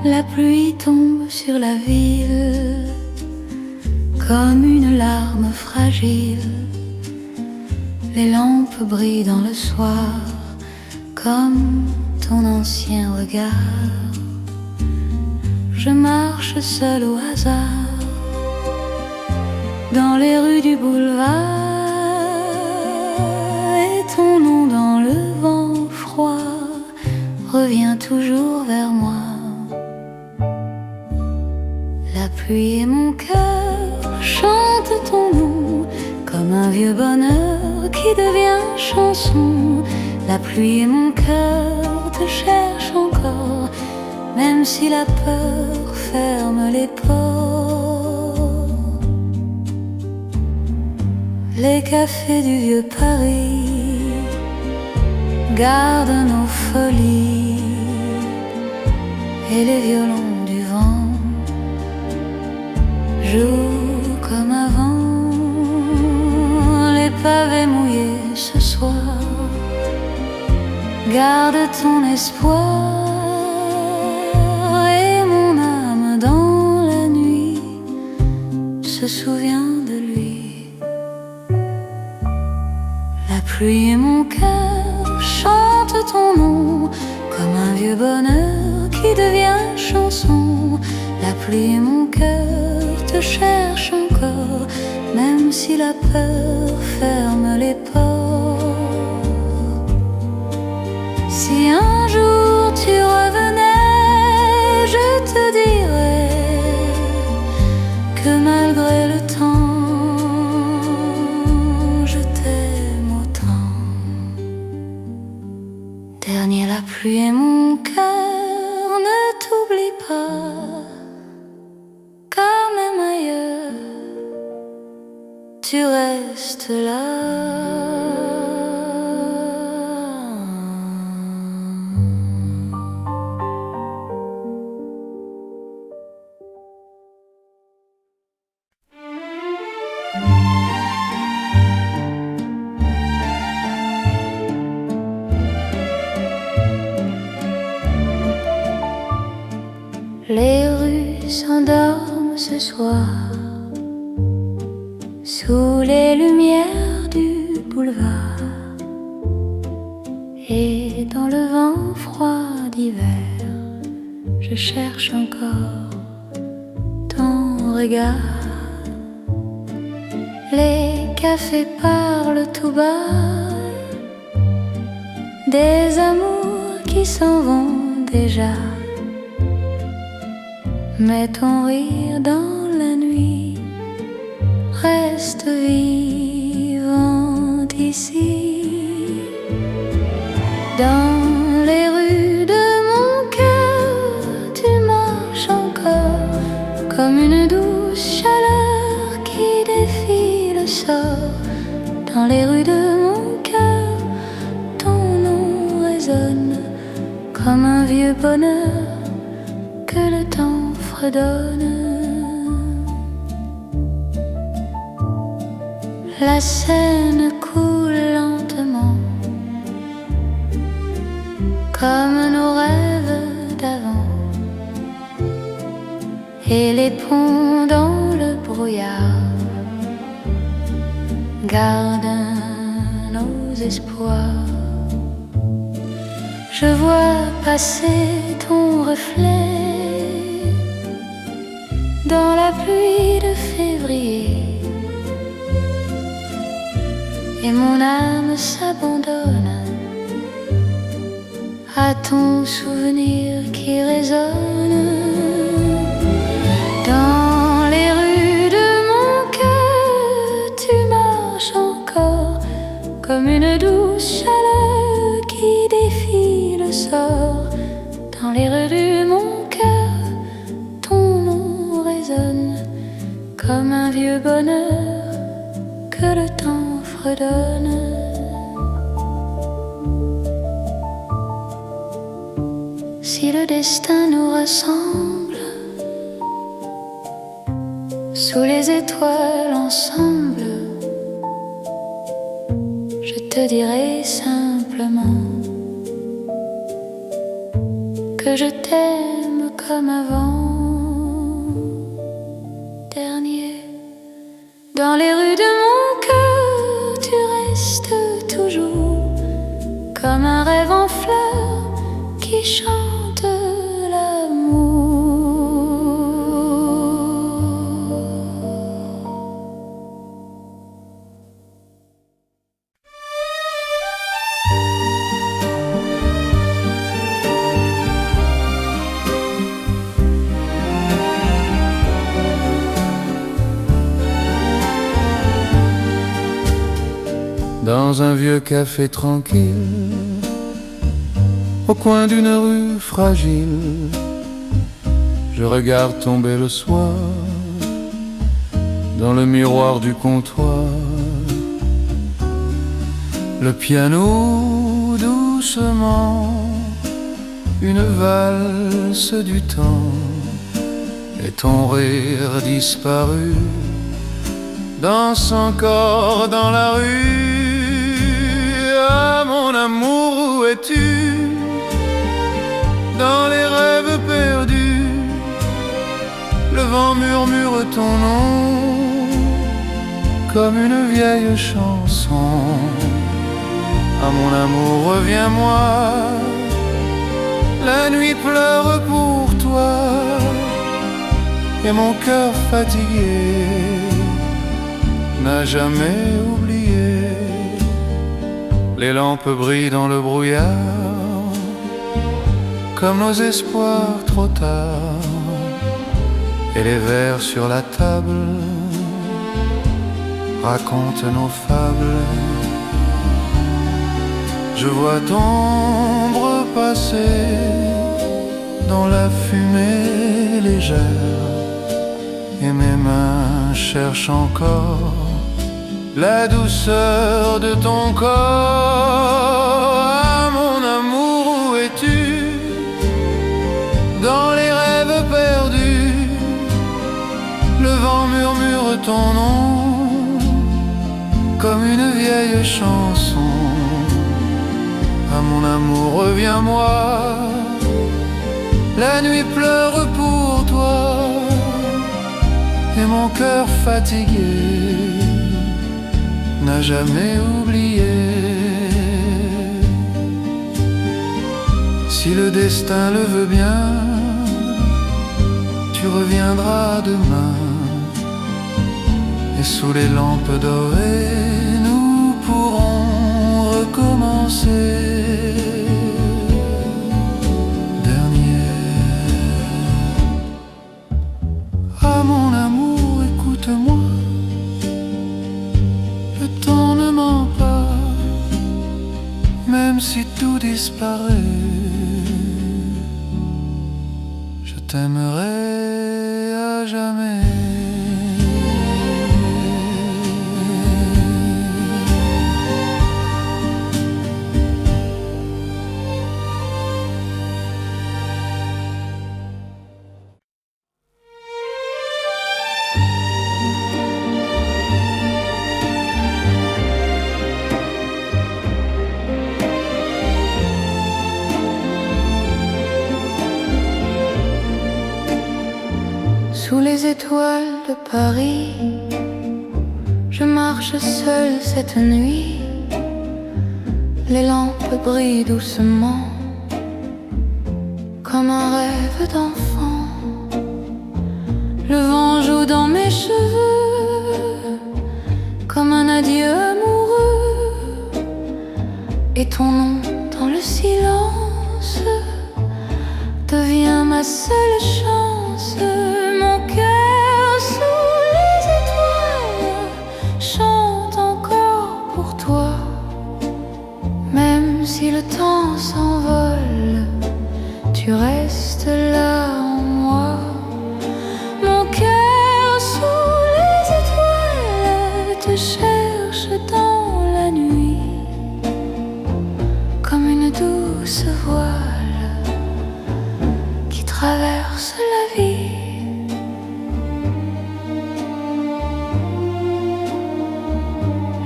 La pluie tombe sur la ville comme une larme fragile. Les lampes brillent dans le soir comme ton ancien regard. Je marche seul au hasard dans les rues du boulevard, et ton nom dans le vent froid revient toujours vers moi. La pluie et mon cœur chantent ton nom comme un vieux bonheur qui devient chanson. La pluie et mon cœur te cherchent encore, même si la peur ferme les ports. Les cafés du vieux Paris gardent nos folies, et les violons du vent jouent comme avant. Les pavés mouillés ce soir garde ton espoir, et mon âme dans la nuit se souvient de lui. La pluie et mon cœur chantent ton nom comme un vieux bonheur qui devient chanson. La pluie et mon cœur te cherchent encore, même si la peur ferme les ports. Si un jour tu revenais, je te dirais que malgré le temps, je t'aime autant. Dernier, la pluie et mon cœur ne t'oublie pas, car même ailleurs, tu restes là. Les rues s'endorment ce soir sous les lumières du boulevard, et dans le vent froid d'hiver, je cherche encore ton regard. Les cafés parlent tout bas des amours qui s'en vont déjà, mais ton rire dans la nuit reste vivant ici. Dans les rues de mon cœur, tu marches encore comme une douce chaleur qui défie le sort. Dans les rues de mon cœur, ton nom résonne comme un vieux bonheur que le temps fredonne. La Seine coule lentement comme nos rêves d'avant, et les ponts dans le brouillard gardent nos espoirs. Je vois passer ton reflet dans la pluie de février, et mon âme s'abandonne à ton souvenir qui résonne. Dans les rues de mon cœur, tu marches encore comme une douce chaleur qui défie le sort. Dans les rues de mon cœur, ton nom résonne comme un vieux bonheur que le temps fredonne. Si le destin nous rassemble sous les étoiles ensemble, je te dirai simplement que je t'aime comme avant. Dernier, dans les rues de mon cœur, tu restes toujours comme un rêve en fleurs qui chante l'amour. Dans un vieux café tranquille, au coin d'une rue fragile, je regarde tomber le soir dans le miroir du comptoir. Le piano doucement, une valse du temps, et ton rire disparu danse encore dans la rue. Ah mon amour, où es-tu? Dans les rêves perdus, le vent murmure ton nom comme une vieille chanson. Ah mon amour, reviens-moi, la nuit pleure pour toi, et mon cœur fatigué n'a jamais oublié. Les lampes brillent dans le brouillard, comme nos espoirs trop tard, et les verres sur la table racontent nos fables. Je vois ton ombre passer dans la fumée légère, et mes mains cherchent encore la douceur de ton corps. Ah mon amour, où es-tu? Dans les rêves perdus, le vent murmure ton nom comme une vieille chanson. Ah mon amour, reviens-moi, la nuit pleure pour toi, et mon cœur fatigué n'a jamais oublié. Si le destin le veut bien, tu reviendras demain, et sous les lampes dorées, nous pourrons recommencer. Ah mon amour, écoute-moi, le temps ne ment pas, même si tout disparaît, je t'aimerai à jamais. Sous les étoiles de Paris, je marche seule cette nuit. Les lampes brillent doucement, comme un rêve d'enfant. Le vent joue dans mes cheveux, comme un adieu amoureux. Et ton nom dans le silence devient ma seule chance. Mon cœur sous les étoiles chante encore pour toi. Même si le temps s'envole, tu restes là en moi. Mon cœur sous les étoiles te cherche dans la nuit, comme une douce voile qui traverse la vie.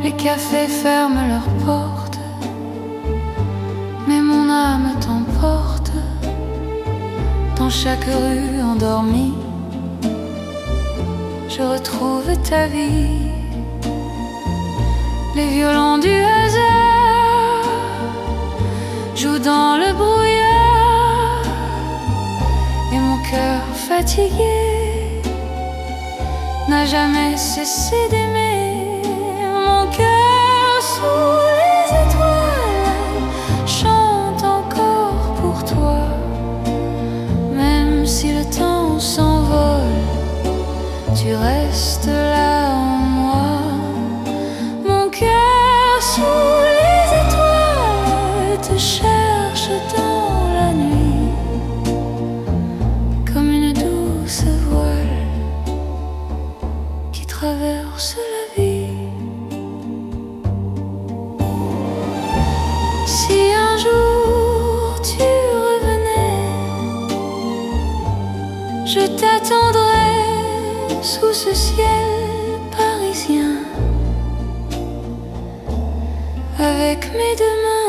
Les cafés ferment leurs portes, mais mon âme t'emporte dans chaque rue endormie, je retrouve ta vie. Les violons du hasard jouent dans le brouillard, et mon cœur fatigué n'a jamais cessé d'aimer. Mon cœur sous les étoiles chante encore pour toi, même si le temps s'envole, tu restes là en moi. Mon cœur sous les étoiles te cherche dans la nuit, comme une douce voile qui traverse la vie. Si un jour tu revenais, je t'attendrai sous ce ciel parisien, avec mes deux mains.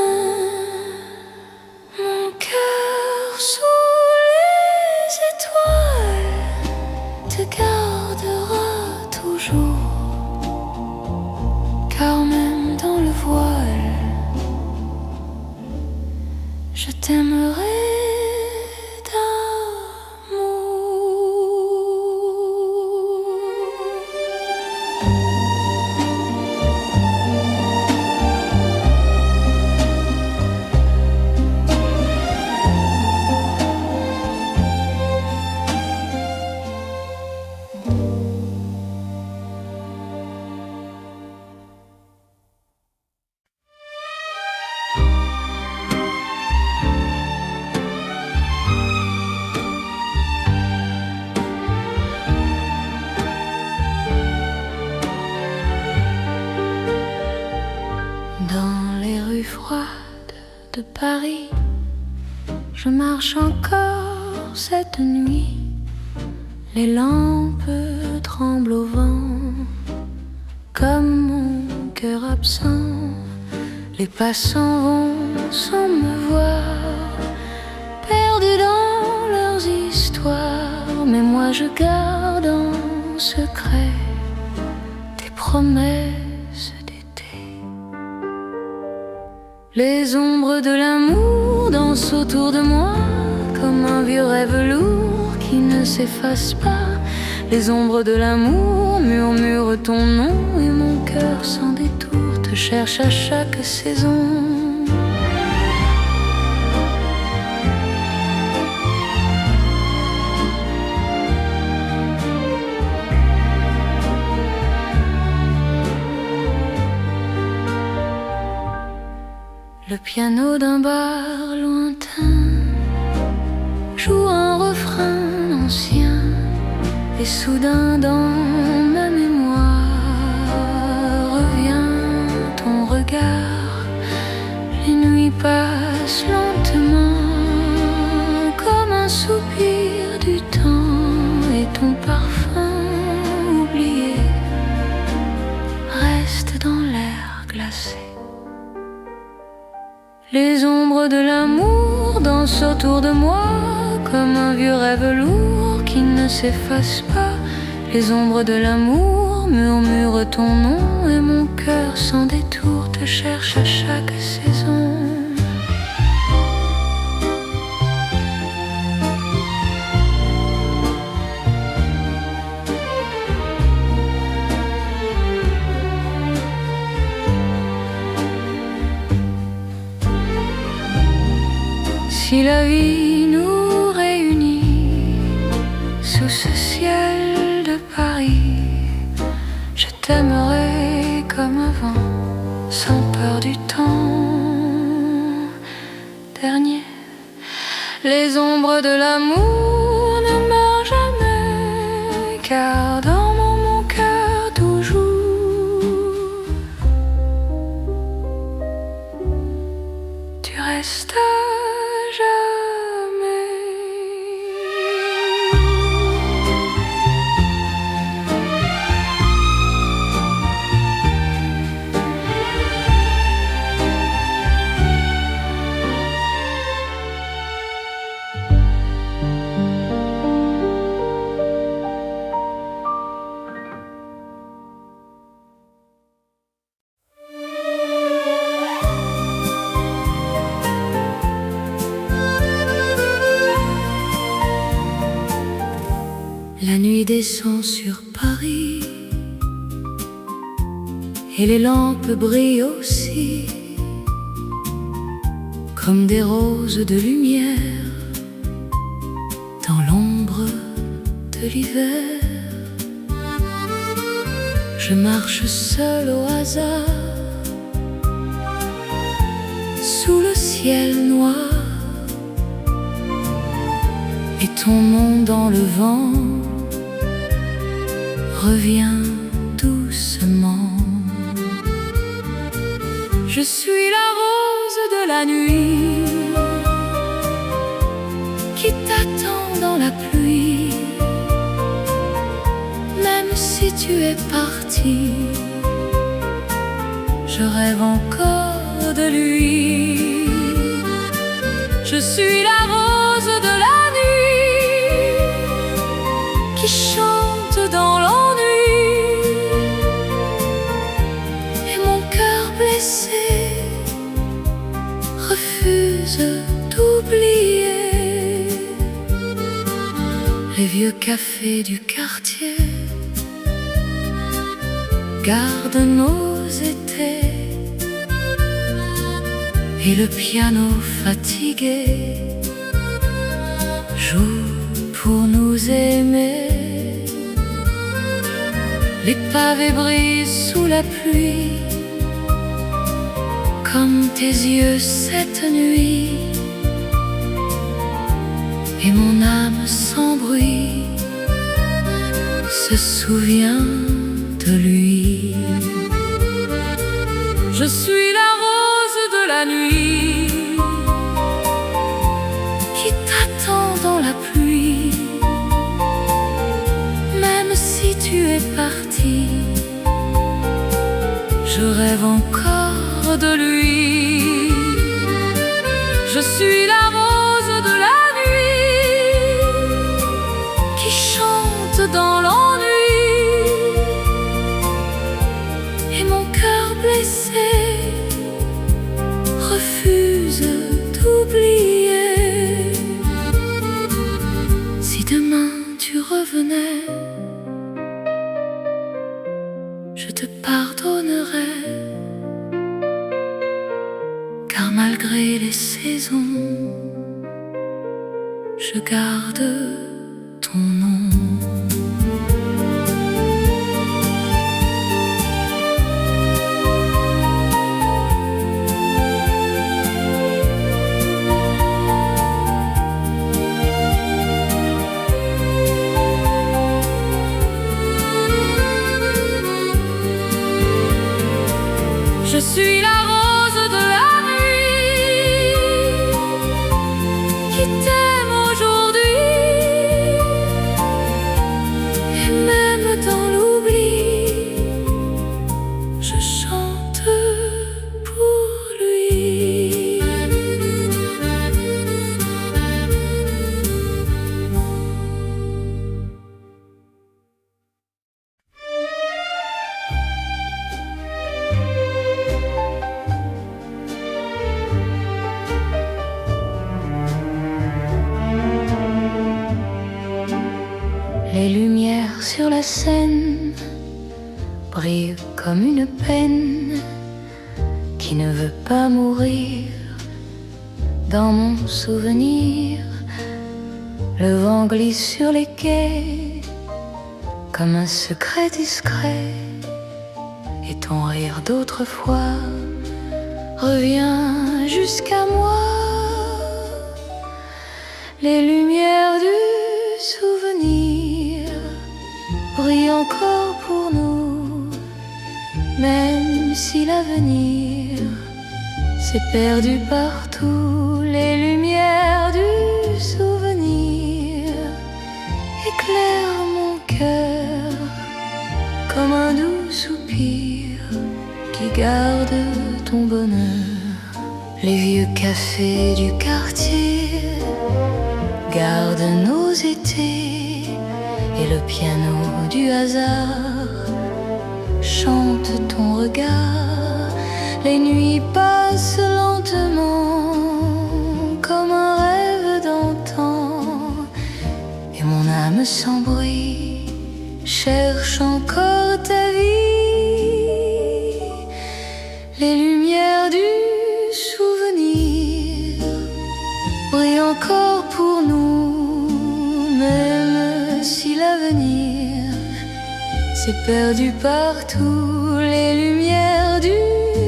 Mon cœur sous les étoiles te gardera toujours, car même dans le voile, je t'aimerai. De Paris, je marche encore cette nuit. Les lampes tremblent au vent, comme mon cœur absent. Les passants vont sans me voir, perdus dans leurs histoires. Mais moi je garde en secret des promesses d'été. Les ombres de l'amour dansent autour de moi, comme un vieux rêve lourd qui ne s'efface pas. Les ombres de l'amour murmurent ton nom, et mon cœur sans détour te cherche à chaque saison. Le piano d'un bar lointain joue un refrain ancien, et soudain dans ma mémoire revient ton regard. Les nuits passent lentement, comme un soupir du temps, et ton parfum oublié reste dans l'air glacé. Les ombres de l'amour dansent autour de moi, comme un vieux rêve lourd qui ne s'efface pas. Les ombres de l'amour murmurent ton nom, et mon cœur sans détour te cherche à chaque saison. Si la vie nous réunit sous ce ciel de Paris, je t'aimerai comme avant, sans peur du temps dernier. Les ombres de l'amour ne meurent jamais, car dans mon cœur toujours tu restes. La nuit descend sur Paris et les lampes brillent aussi comme des roses de lumière dans l'ombre de l'hiver. Je marche seul au hasard sous le ciel noir et ton nom dans le vent revient doucement. Je suis la rose de la nuit qui t'attend dans la pluie. Même si tu es parti, je rêve encore de lui. Je suis la rose de la nuit qui chante dans l'ennui, et mon cœur blessé refuse d'oublier les vieux cafés du quartier. Garde nos étés et le piano fatigué joue pour nous aimer. Les pavés brillent sous la pluie comme tes yeux cette nuit, et mon âme sans bruit se souvient de lui. Je suis la rose de la nuit qui t'attend dans la pluie. Même si tu es parti, je rêve encore de lui. Je suis la rose de la nuit qui chante dans l'ennui, et mon cœur blessé refuse d'oublier. Si demain tu revenais, je te pardonnerais, car malgré les saisons, je garde ton nom. Je suis la rose de la nuit qui t'aime aujourd'hui, et même dans l'oubli, je chante pour lui. Les lumières sur la scène brillent comme une peine qui ne veut pas mourir. Dans mon souvenir, le vent glisse sur les quais comme un secret discret, et ton rire d'autrefois revient jusqu'à moi. Les lumières du souvenir brillent encore pour nous, même si l'avenir s'est perdu partout. Les lumières du souvenir éclairent mon cœur comme un doux soupir qui garde ton bonheur. Les vieux cafés du quartier gardent nos étés, et le piano du hasard chante ton regard. Les nuits passent lentement comme un rêve d'antan, et mon âme sans bruit cherche encore ta vie. Les lumières du souvenir brillent encore pour nous, même si l'avenir s'est perdu partout. Les lumières du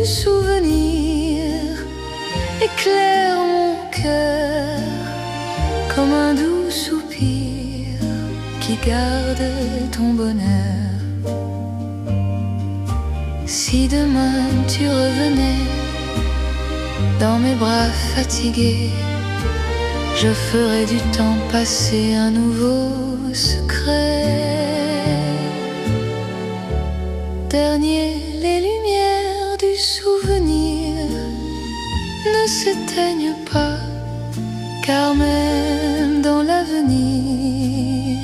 souvenir éclairent mon cœur comme un doux soupir qui garde ton bonheur. Si demain tu revenais dans mes bras fatigués, je ferais du temps passé un nouveau secret. Dernier, les lumières du souvenir ne s'éteignent pas, car même dans l'avenir,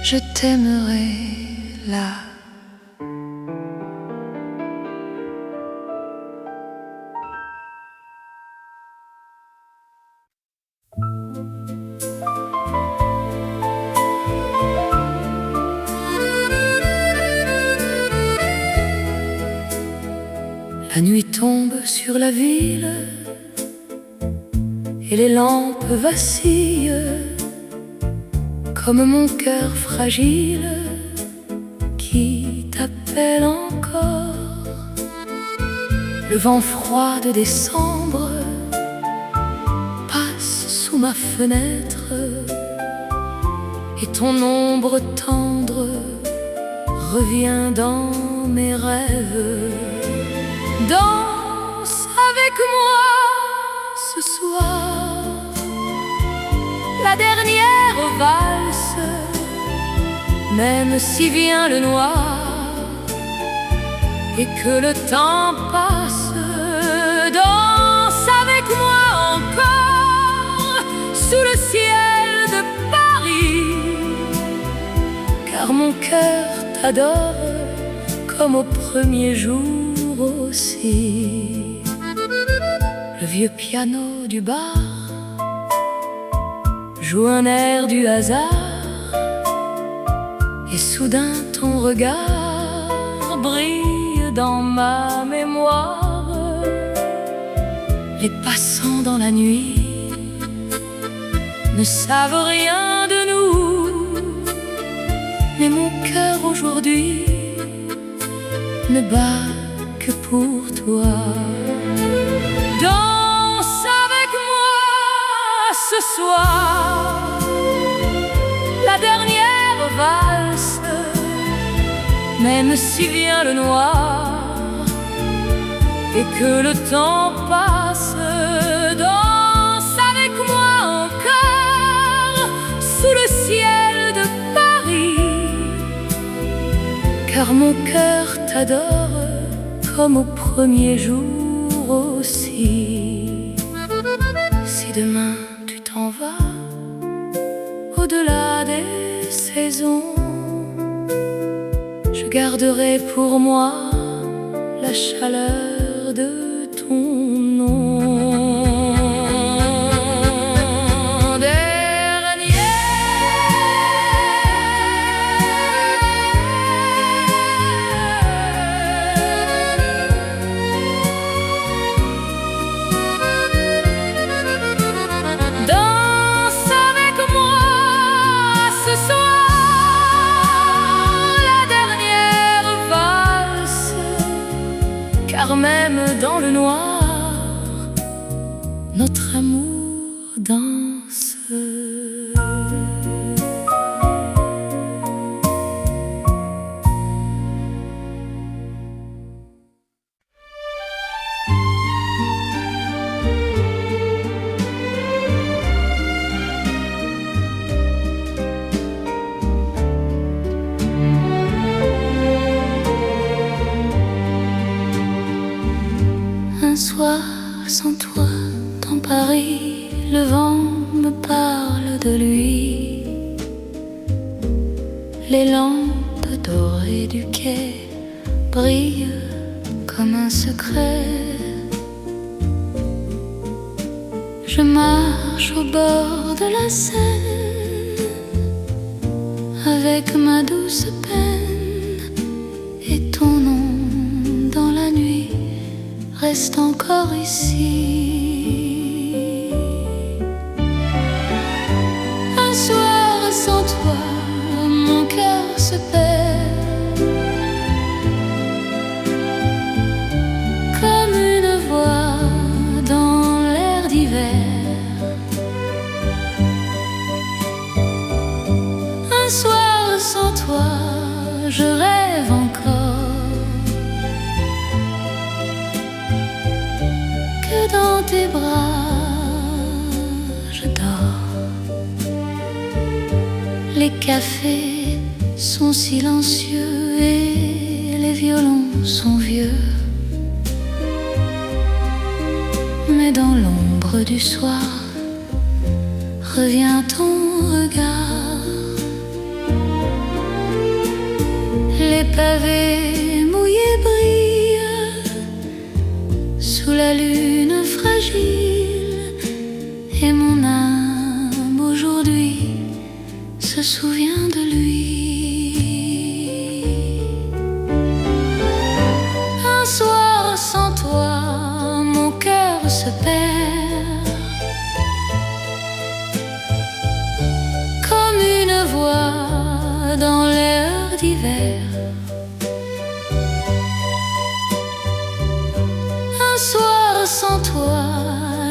je t'aimerai là. La nuit tombe sur la ville et les lampes vacillent comme mon cœur fragile qui t'appelle encore. Le vent froid de décembre passe sous ma fenêtre et ton ombre tendre revient dans mes rêves. Danse avec moi ce soir la dernière valse, même si vient le noir et que le temps passe. Danse avec moi encore sous le ciel de Paris, car mon cœur t'adore comme au premier jour aussi. Le vieux piano du bar joue un air du hasard, et soudain ton regard brille dans ma mémoire. Les passants dans la nuit ne savent rien de nous, mais mon cœur aujourd'hui ne bat que pour toi. Danse avec moi ce soir la dernière valse, même si vient le noir et que le temps passe. Danse avec moi encore sous le ciel de Paris, car mon cœur t'adore comme au premier jour aussi. Si demain tu t'en vas au-delà des saisons, je garderai pour moi la chaleur de ton nom. Car même dans le noir, notre amour danse. Un soir sans toi dans Paris, le vent me parle de lui. Les lampes dorées du quai brillent comme un secret. Je marche marche au bord de la Seine avec ma douce peine, et ton nom dans la nuit reste encore ici. Un soir sans toi, mon cœur se perd comme une voix dans l'air d'hiver. Un soir sans toi, je rêve encore que dans tes bras je dors. Les cafés sont silencieux et les violons sont vieux, mais dans l'ombre du soir revient ton regard. Les pavés mouillés brillent sous la lune fragile, et mon âme aujourd'hui se souvient de lui. Un soir sans toi, mon cœur se perd comme une voix dans l'air d'hiver. Un soir sans toi,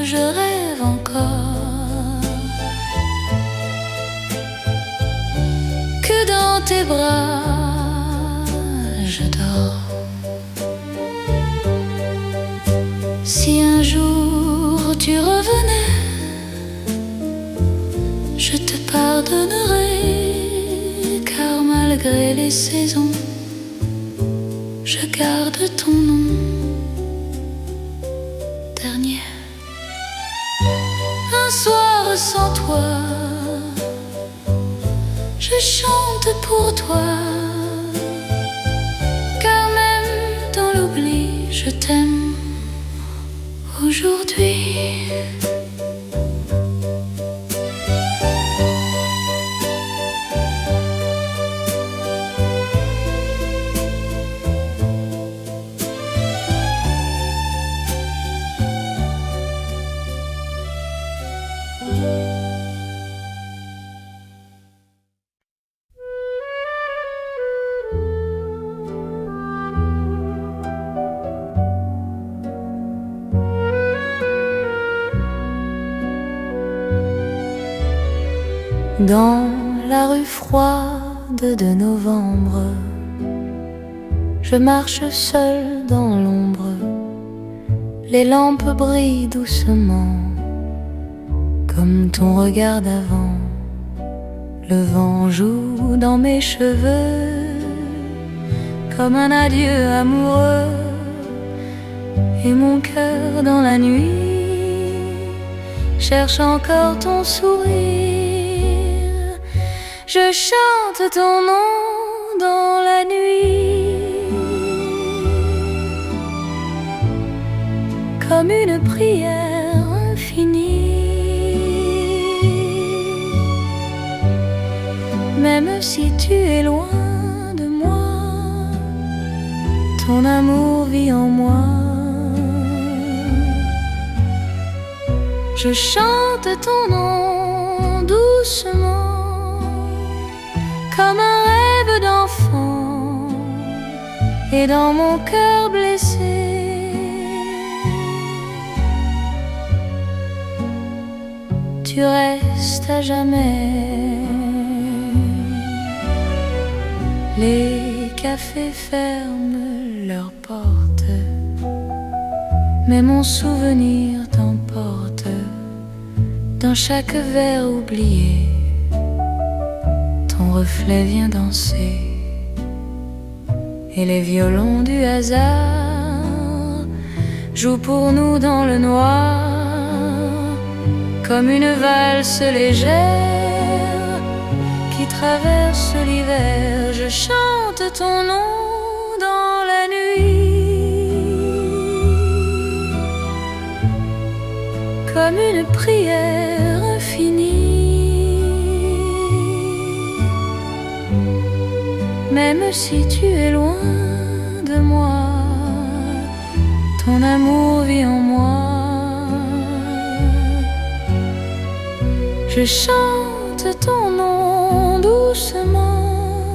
je rêve encore que dans tes bras je dors. Si un jour tu revenais, je te pardonnerai, car malgré les saisons, je garde ton nom dernier. Un soir sans toi, je chante pour toi, car même dans l'oubli, je t'aime aujourd'hui. Dans la rue froide de novembre, je marche seule dans l'ombre. Les lampes brillent doucement, comme ton regard d'avant. Le vent joue dans mes cheveux, comme un adieu amoureux. Et mon cœur dans la nuit cherche encore ton sourire. Je chante ton nom dans la nuit, comme une prière infinie. Même si tu es loin de moi, ton amour vit en moi. Je chante ton nom doucement, comme un rêve d'enfant, et dans mon cœur blessé, tu restes à jamais. Les cafés ferment leurs portes, mais mon souvenir t'emporte dans chaque verre oublié. Ton reflet vient danser, et les violons du hasard jouent pour nous dans le noir, comme une valse légère qui traverse l'hiver. Je chante ton nom dans la nuit, comme une prière même si tu es loin de moi, ton amour vit en moi. Je chante ton nom doucement,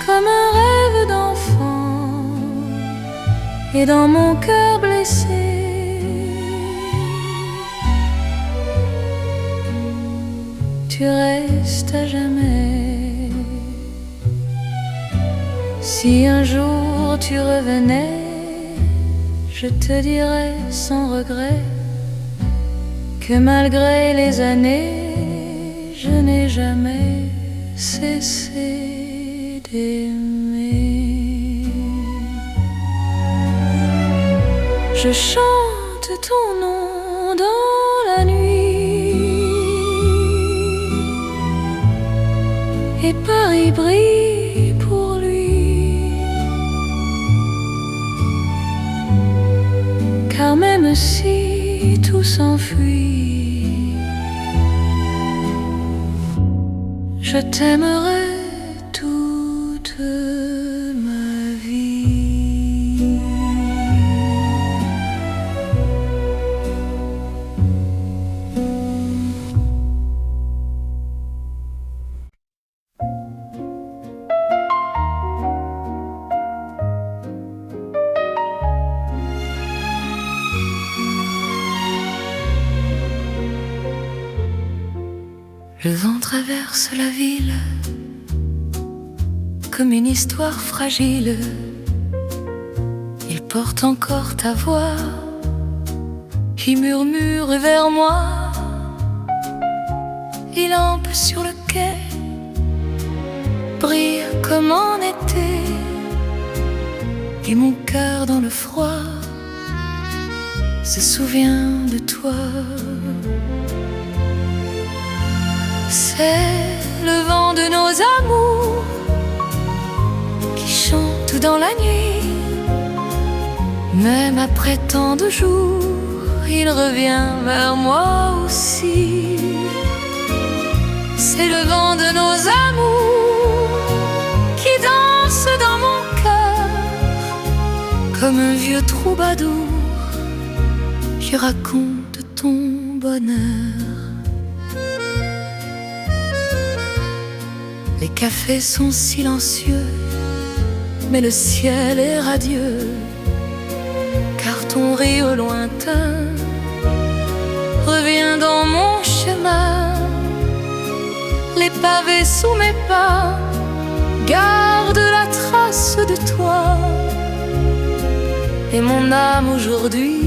comme un rêve d'enfant, et dans mon cœur blessé, tu restes à jamais. Si un jour tu revenais, je te dirais sans regret que malgré les années, je n'ai jamais cessé d'aimer. Je chante ton nom dans la nuit, et Paris brille pour lui, car même si tout s'enfuit, je t'aimerai toute ma vie. Le vent traverse la ville comme une histoire fragile. Il porte encore ta voix qui murmure vers moi. Les lampes sur le quai brillent comme en été, et mon cœur dans le froid se souvient de toi. C'est le vent de nos amours qui chante dans la nuit. Même après tant de jours, il revient vers moi aussi. C'est le vent de nos amours qui danse dans mon cœur, comme un vieux troubadour qui raconte ton bonheur. Les cafés sont silencieux, mais le ciel est radieux, car ton rire lointain revient dans mon chemin. Les pavés sous mes pas gardent la trace de toi, et mon âme aujourd'hui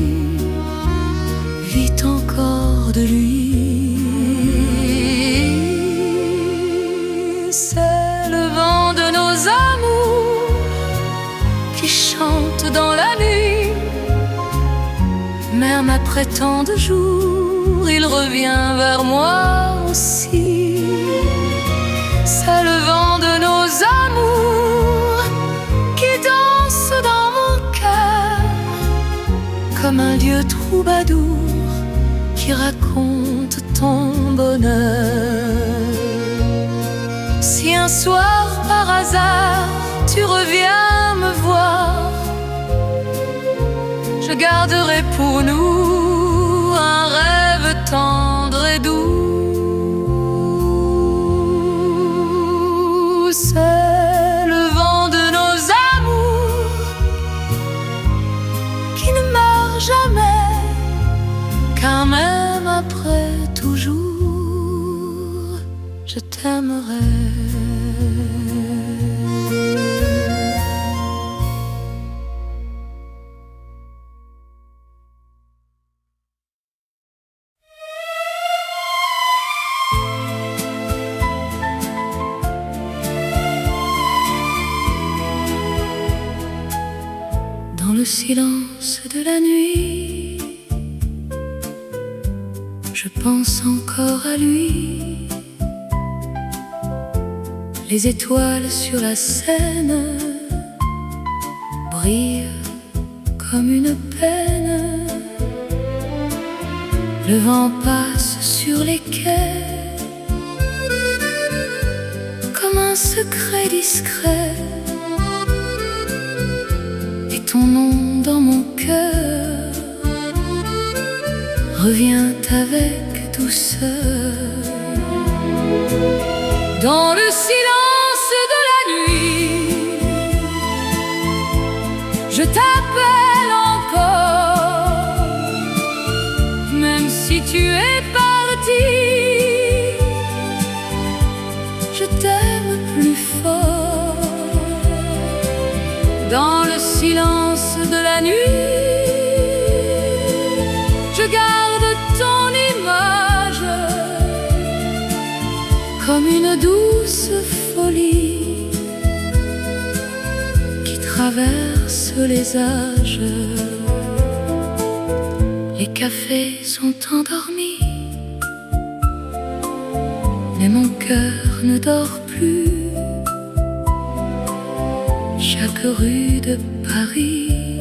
vit encore de lui. C'est le vent de nos amours qui chante dans la nuit. Même après tant de jours, il revient vers moi aussi. C'est le vent de nos amours qui danse dans mon cœur, comme un vieux troubadour qui raconte ton bonheur. Si un soir par hasard tu reviens me voir, je garderai pour nous un rêve tendre et doux. C'est le vent de nos amours qui ne meurt jamais, car même après toujours, je t'aimerai. Dans le silence de la nuit, je pense encore à lui. Les étoiles sur la Seine brillent comme une peine. Le vent passe sur les quais comme un secret discret et ton nom dans mon cœur revient avec douceur. Dans le silence de la nuit, je t'appelle encore, même si tu es parti, je t'aime plus fort. Dans le silence de la nuit, je garde ton image comme une douce folie qui traverse les âges. Les cafés sont endormis, mais mon cœur ne dort plus. Chaque rue de Paris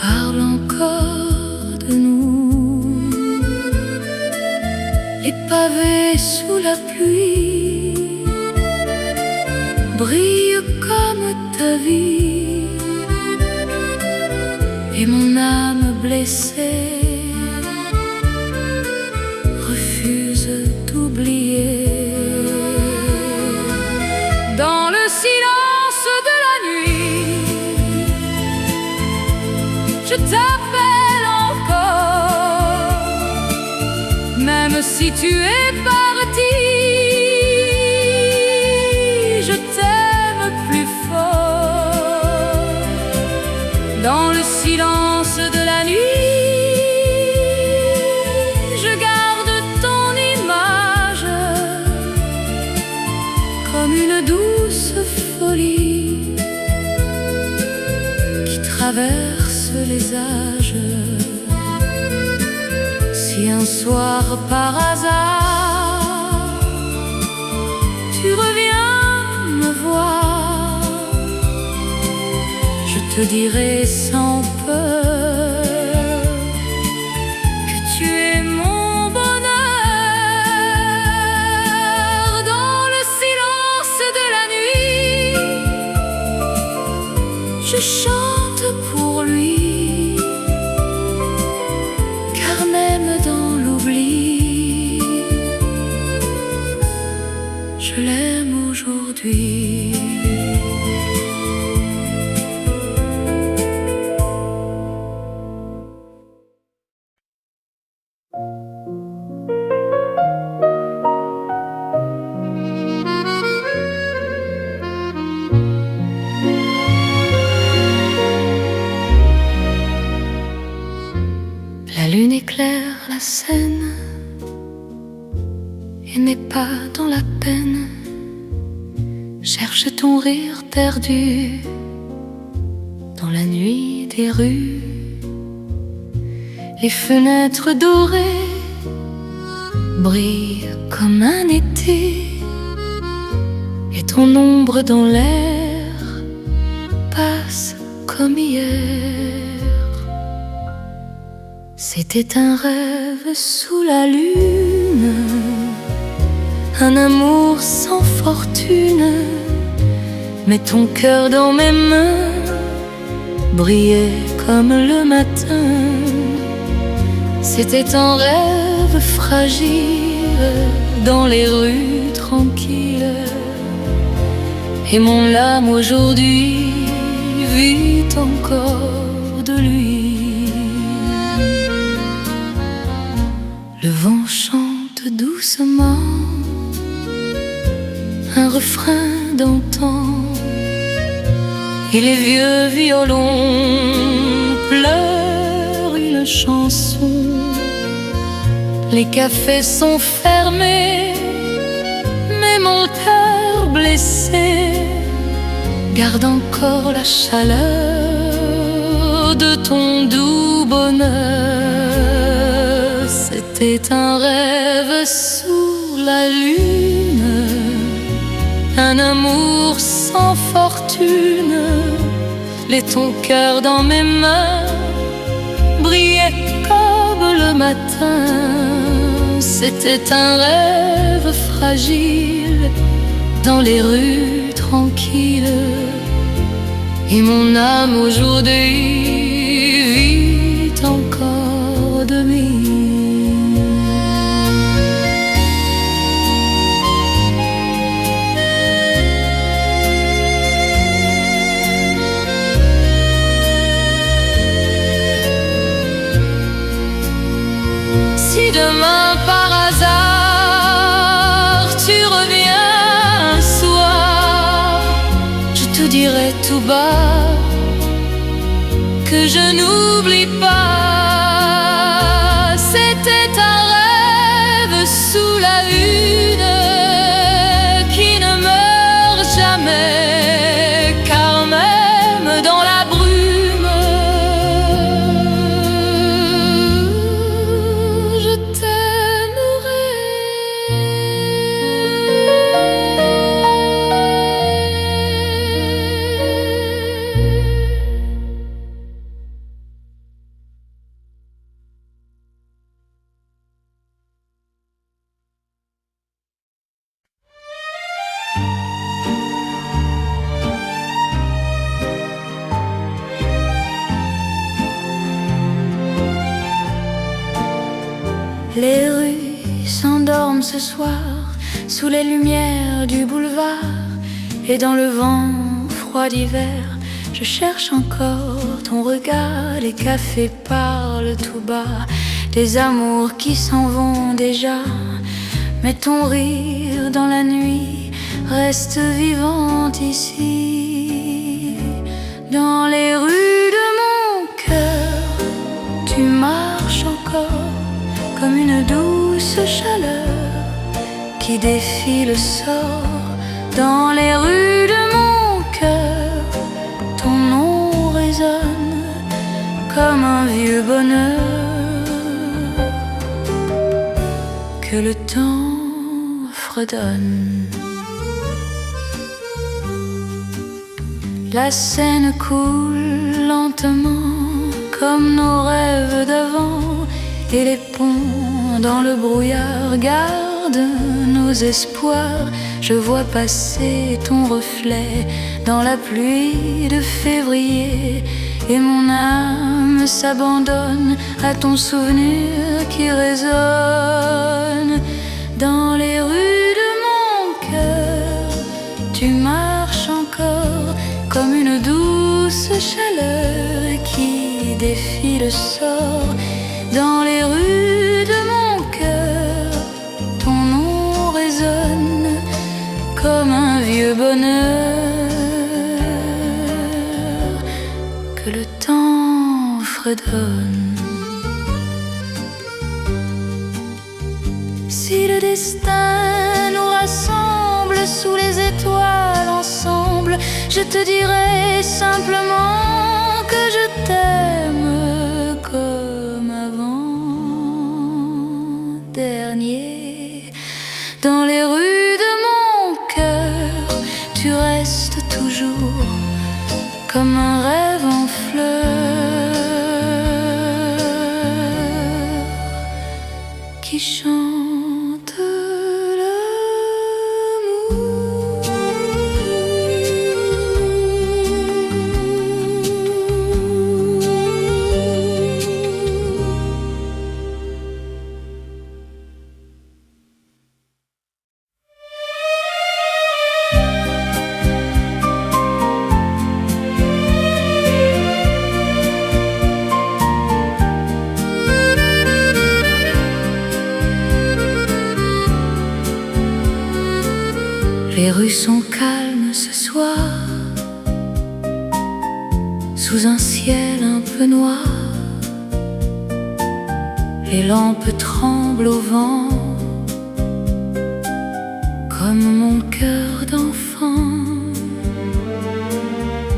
parle encore de nous. Les pavés sous la pluie brillent comme ta vie, et mon âme blessée refuse d'oublier. Dans le silence de la nuit, je t'appelle encore, même si tu es parti, je t'aime plus fort. Dans le silence de la nuit, je garde ton image comme une douce folie qui traverse les âges. Si un soir par hasard tu reviens me voir, je te dirai sans peur que tu es mon bonheur. Dans le silence de la nuit, je chante pour lui, car même dans l'oubli, je l'aime aujourd'hui. La lune éclaire la scène et mes pas dans la peine cherche ton rire perdu dans la nuit des rues. Les fenêtres dorées brillent comme un été et ton ombre dans l'air passe comme hier. C'était un rêve sous la lune, un amour sans fortune, mais ton cœur dans mes mains brillait comme le matin. C'était un rêve fragile dans les rues tranquilles, et mon âme aujourd'hui vit encore de lui. Le vent chante doucement un refrain d'antan, et les vieux violons pleurent une chanson. Les cafés sont fermés, mais mon cœur blessé garde encore la chaleur de ton doux bonheur. C'était un rêve sous la lune, un amour sans fortune, et ton cœur dans mes mains brillait comme le matin. C'était un rêve fragile dans les rues tranquilles. Et mon âme aujourd'hui vit encore de mine. Si demain par hasard tu reviens un soir, je te dirai tout bas que je n'oublie pas. C'était un rêve sous la lune qui ne meurt jamais, car même dans la brume, je t'aimerai. Les rues s'endorment ce soir sous les lumières du boulevard. Et dans le vent froid d'hiver, je cherche encore ton regard. Les cafés parlent tout bas des amours qui s'en vont déjà, mais ton rire dans la nuit reste vivant ici. Dans les rues de mon cœur, tu marches encore comme une douce chaleur qui défie le sort. Dans les rues de mon cœur, ton nom résonne comme un vieux bonheur que le temps fredonne. La Seine coule lentement comme nos rêves d'avant, et les ponts dans le brouillard gardent nos espoirs. Je vois passer ton reflet dans la pluie de février, et mon âme s'abandonne à ton souvenir qui résonne. Dans les rues de mon cœur, tu marches encore comme une douce chaleur qui défie le sort. Dans les rues de mon cœur, ton nom résonne comme un vieux bonheur que le temps fredonne. Si le destin nous rassemble sous les étoiles ensemble, je te dirai simplement que je t'aime comme avant-dernier. Dans les rues de mon cœur, tu restes toujours comme un rêve en fleurs qui chante l'amour. Les rues sont calmes ce soir, sous un ciel un peu noir. Les lampes tremblent au vent, comme mon cœur d'enfant.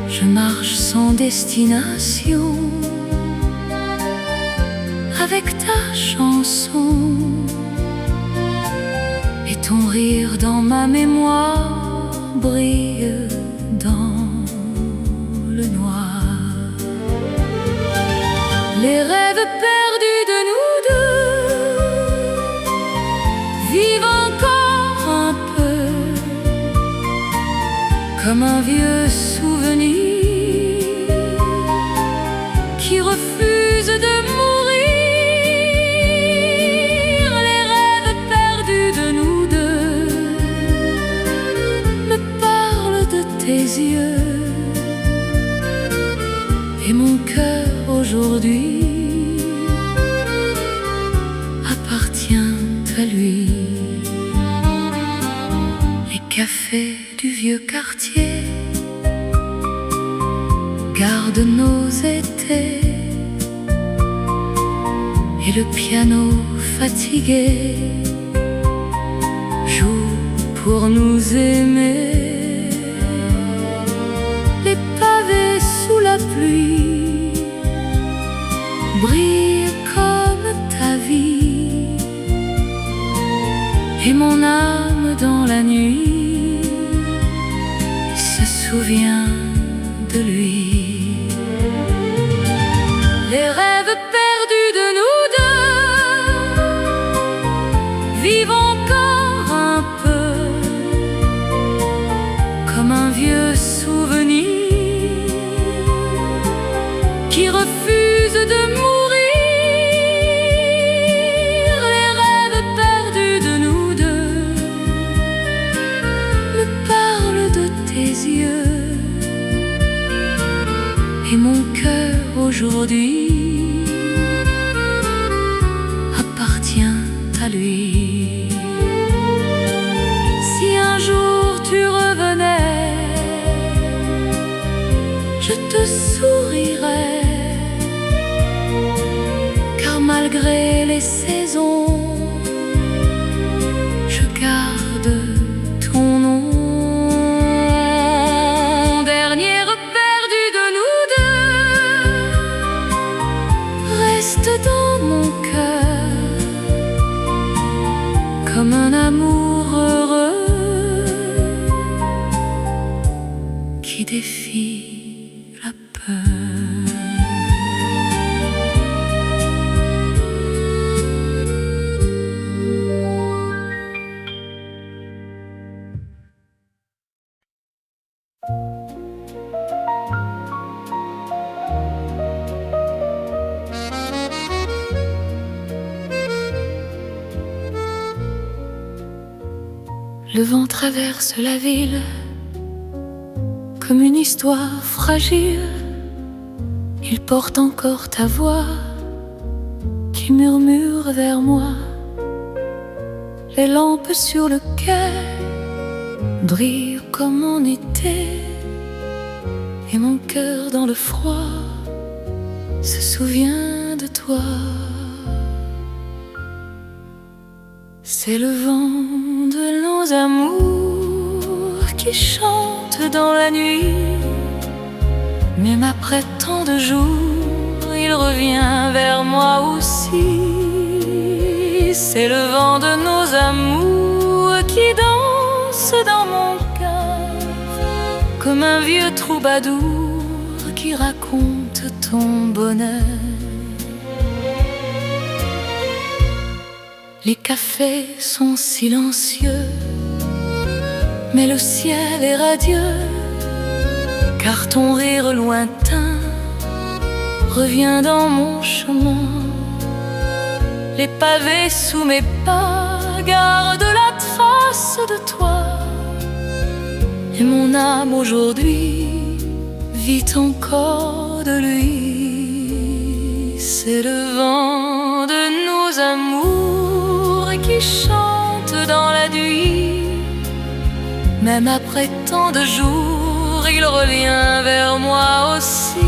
Je marche sans destination, avec ta chanson et ton rire dans ma mémoire brille dans le noir. Les rêves perdus de nous deux vivent encore un peu comme un vieux souvenir qui refuse de mourir. Les rêves perdus de nous deux me parlent de tes yeux, et mon cœur aujourd'hui appartient à lui. Les cafés du vieux quartier gardent nos étés, et le piano fatigué joue pour nous aimer. Les pavés sous la pluie brillent comme ta vie, et mon âme dans la nuit se souvient de lui. Les rêves perdus de nous deux vivent encore un peu, comme un vieux souvenir qui refuse de mourir. Les rêves perdus de nous deux me parlent de tes yeux, et mon cœur aujourd'hui appartient à lui. Si un jour tu revenais, je te sourirais, car malgré les saisons, je garde ton nom. Dernière perdue de nous deux, reste dans mon cœur comme un amour heureux qui défie la peur. Le vent traverse la ville comme une histoire fragile. Il porte encore ta voix qui murmure vers moi. Les lampes sur le quai brillent comme en été, et mon cœur dans le froid se souvient de toi. C'est le vent de nos amours qui chante dans la nuit, même après tant de jours, il revient vers moi aussi. C'est le vent de nos amours qui danse dans mon cœur, comme un vieux troubadour qui raconte ton bonheur. Les cafés sont silencieux, mais le ciel est radieux, car ton rire lointain revient dans mon chemin. Les pavés sous mes pas gardent la trace de toi, et mon âme aujourd'hui vit encore de lui. C'est le vent de nos amours qui chante dans la nuit, même après tant de jours, il revient vers moi aussi.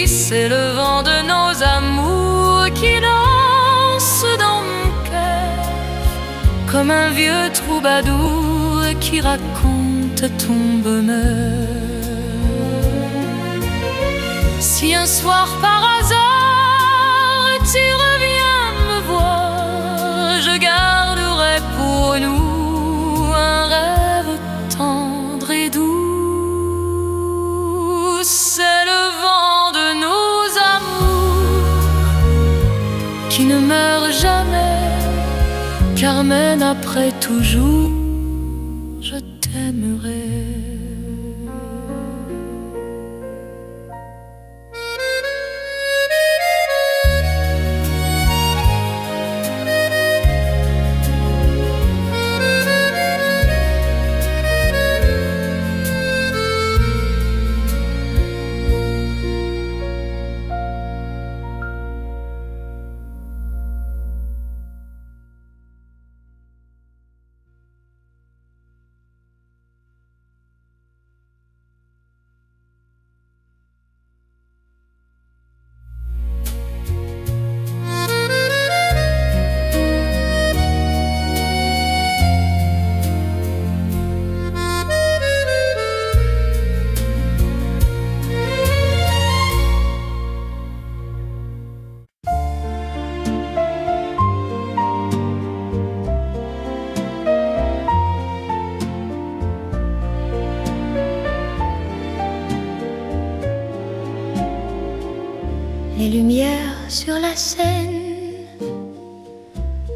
C'est le vent de nos amours qui danse dans mon cœur, comme un vieux troubadour qui raconte ton bonheur. Si un soir par hasard tu reviens me voir, je garderai pour nous un rêve tendre et doux. C'est le vent de nos amours qui ne meurt jamais, car mène après toujours. Je t'aime. t'aimerai. Les lumières sur la scène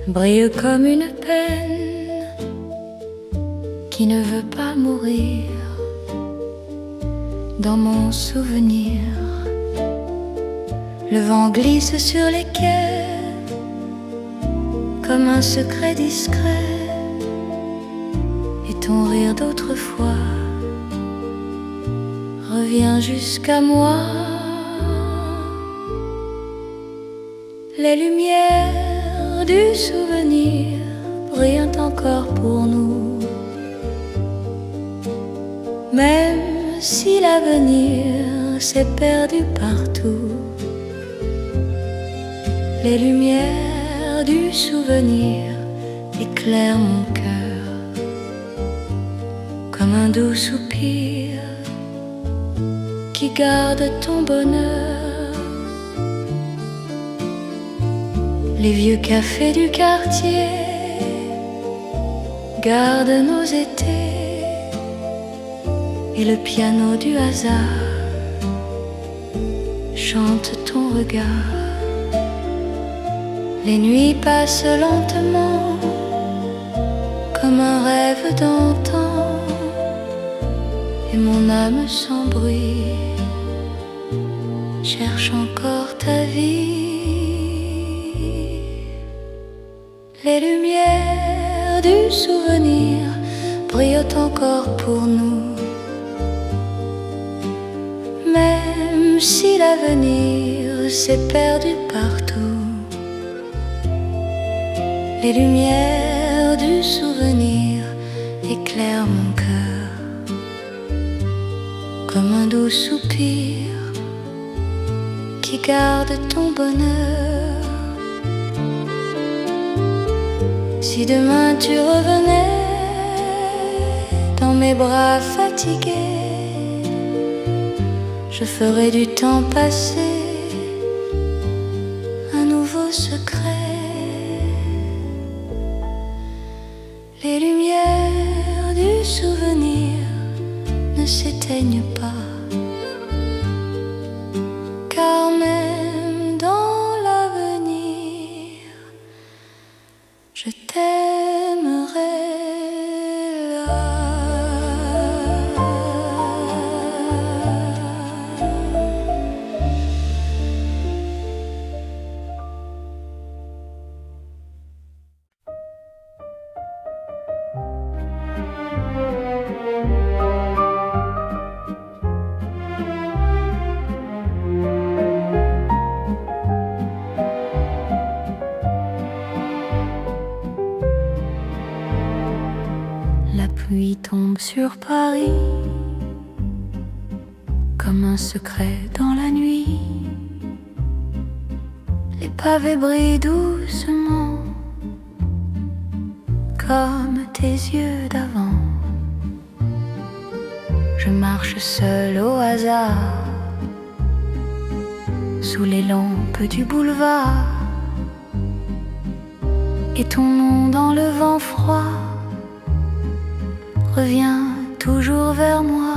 brillent comme une peine qui ne veut pas mourir. Dans mon souvenir, le vent glisse sur les quais comme un secret discret, et ton rire d'autrefois revient jusqu'à moi. Les lumières du souvenir brillent encore pour nous, même si l'avenir s'est perdu partout. Les lumières du souvenir éclairent mon cœur comme un doux soupir qui garde ton bonheur. Les vieux cafés du quartier gardent nos étés, et le piano du hasard chante ton regard. Les nuits passent lentement comme un rêve d'antan, et mon âme sans bruit cherche encore ta vie. Les lumières du souvenir brillent encore pour nous, même si l'avenir s'est perdu partout. Les lumières du souvenir éclairent mon cœur comme un doux soupir qui garde ton bonheur. Si demain tu revenais dans mes bras fatigués, je ferais du temps passé un nouveau secret. Les lumières du souvenir ne s'éteignent pas, car même dans l'avenir, je t'aimerai là. La pluie tombe sur Paris comme un secret dans la nuit. Les pavés brillent doucement comme tes yeux d'avant. Je marche seul au hasard sous les lampes du boulevard, et ton nom dans le vent froid revient toujours vers moi.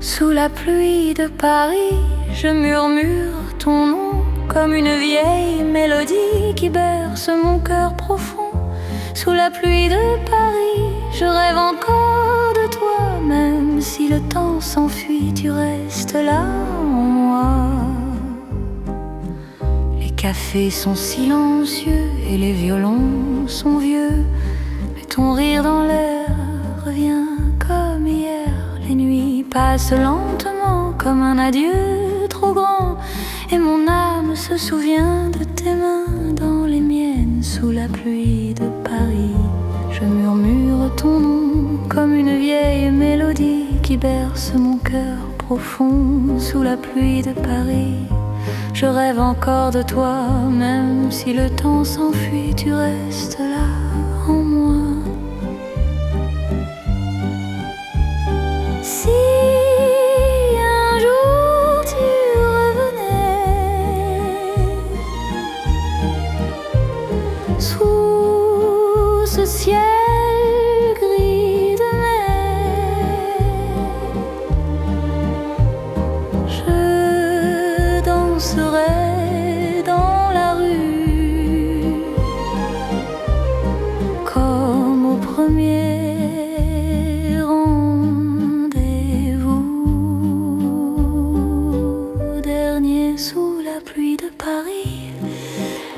Sous la pluie de Paris, je murmure ton nom comme une vieille mélodie qui berce mon cœur profond. Sous la pluie de Paris, Je rêve encore de toi, même si le temps s'enfuit, tu restes là en moi. Les cafés sont silencieux et les violons sont vieux, mais ton rire dans l'air revient comme hier. Les nuits passent lentement comme un adieu trop grand, et mon âme se souvient de tes mains dans les miennes sous la pluie de Paris. Je murmure ton nom comme une vieille mélodie qui berce mon cœur profond sous la pluie de Paris. Je rêve encore de toi, même si le temps s'enfuit, tu restes là en moi. Si un jour tu revenais sous ce ciel gris de mer, je danserai dans la rue comme au premier rendez-vous. Dernier sous la pluie de Paris,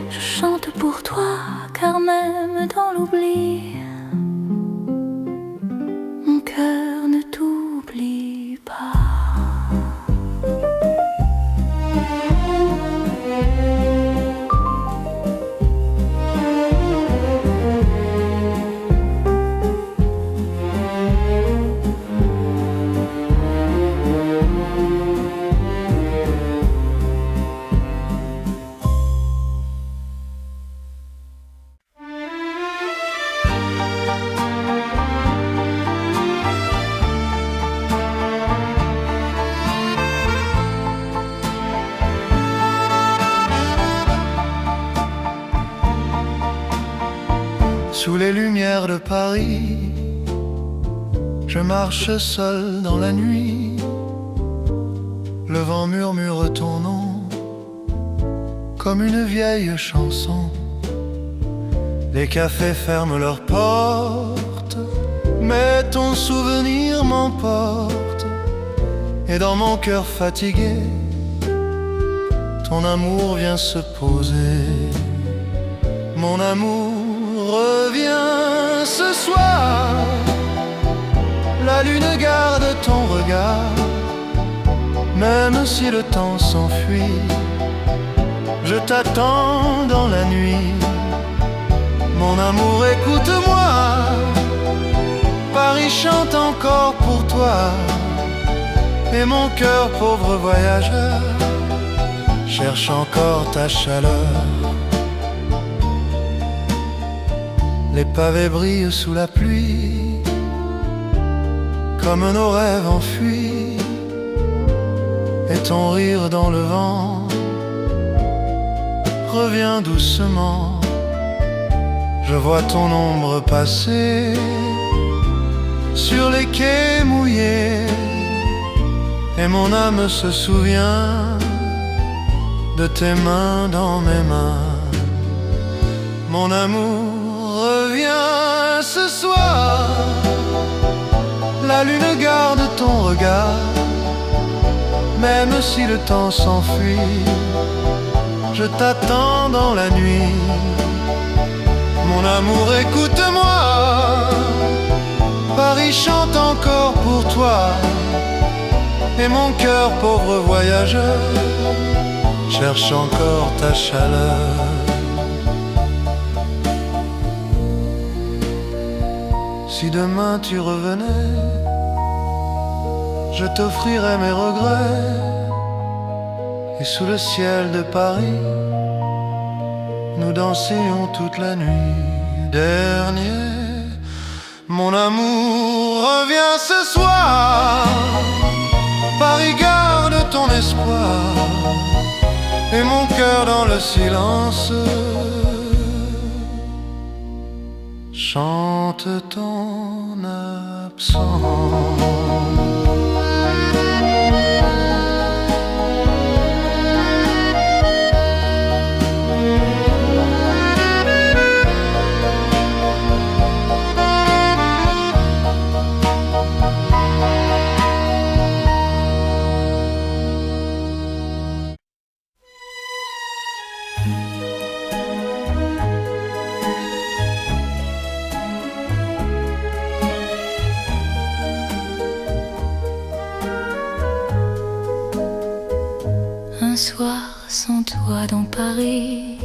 je chante pour toi, car même dans l'oubli, mon cœur ne t'oublie pas. Sous les lumières de Paris, je marche seul dans la nuit. Le vent murmure ton nom comme une vieille chanson. Les cafés ferment leurs portes, mais ton souvenir m'emporte. Et dans mon cœur fatigué, ton amour vient se poser. Mon amour, reviens ce soir. La lune garde ton regard, même si le temps s'enfuit. Je t'attends dans la nuit. Mon amour, écoute-moi. Paris chante encore pour toi. Et mon cœur, pauvre voyageur, cherche encore ta chaleur. Les pavés brillent sous la pluie, comme nos rêves enfuis. Et ton rire dans le vent revient doucement. Je vois ton ombre passer sur les quais mouillés, et mon âme se souvient de tes mains dans mes mains. Mon amour, reviens ce soir. La lune garde ton regard, même si le temps s'enfuit. Je t'attends dans la nuit. Mon amour, écoute-moi. Paris chante encore pour toi. Et mon cœur, pauvre voyageur, cherche encore ta chaleur. Si demain tu revenais, je t'offrirais mes regrets. Et sous le ciel de Paris, nous dansions toute la nuit. Dernier, mon amour, reviens ce soir. Paris garde ton espoir, et mon cœur dans le silence chante ton absence. sans toi dans Paris.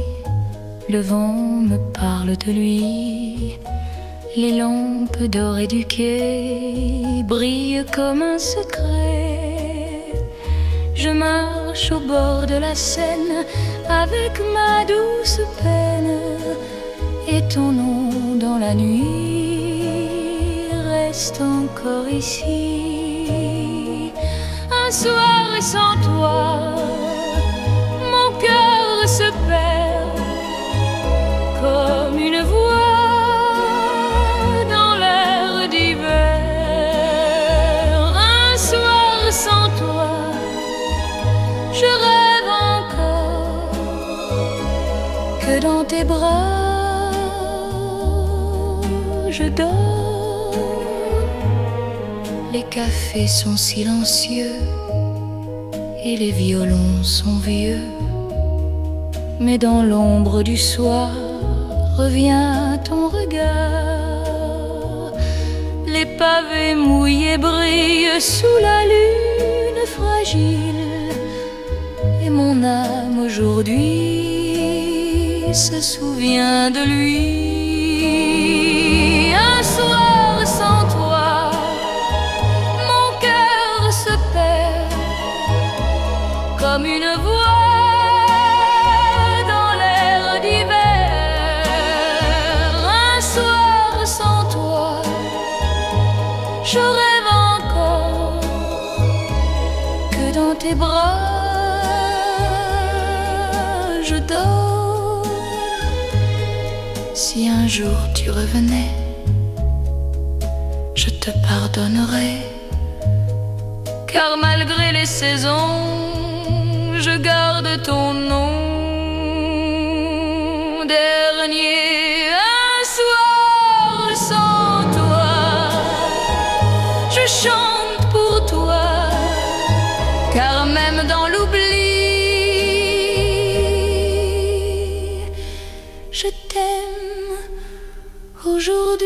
Le vent me parle de lui. Les lampes dorées du quai brillent comme un secret. Je marche au bord de la Seine avec ma douce peine. Et ton nom dans la nuit reste encore ici. Un soir sans toi, mon cœur se perd comme une voix dans l'air d'hiver. Un soir sans toi, je rêve encore que dans tes bras je dors. Les cafés sont silencieux et les violons sont vieux, mais dans l'ombre du soir revient ton regard. Les pavés mouillés brillent sous la lune fragile, et mon âme aujourd'hui se souvient de lui. Un soir sans toi, mon cœur se perd comme une voix dans l'air d'hiver. Un soir sans toi, je rêve encore que dans tes bras je dors. Si un jour tu revenais, je te pardonnerais, car malgré les saisons, je garde ton nom. Dernier, un soir sans toi, je chante pour toi, car même dans l'oubli, je t'aime aujourd'hui.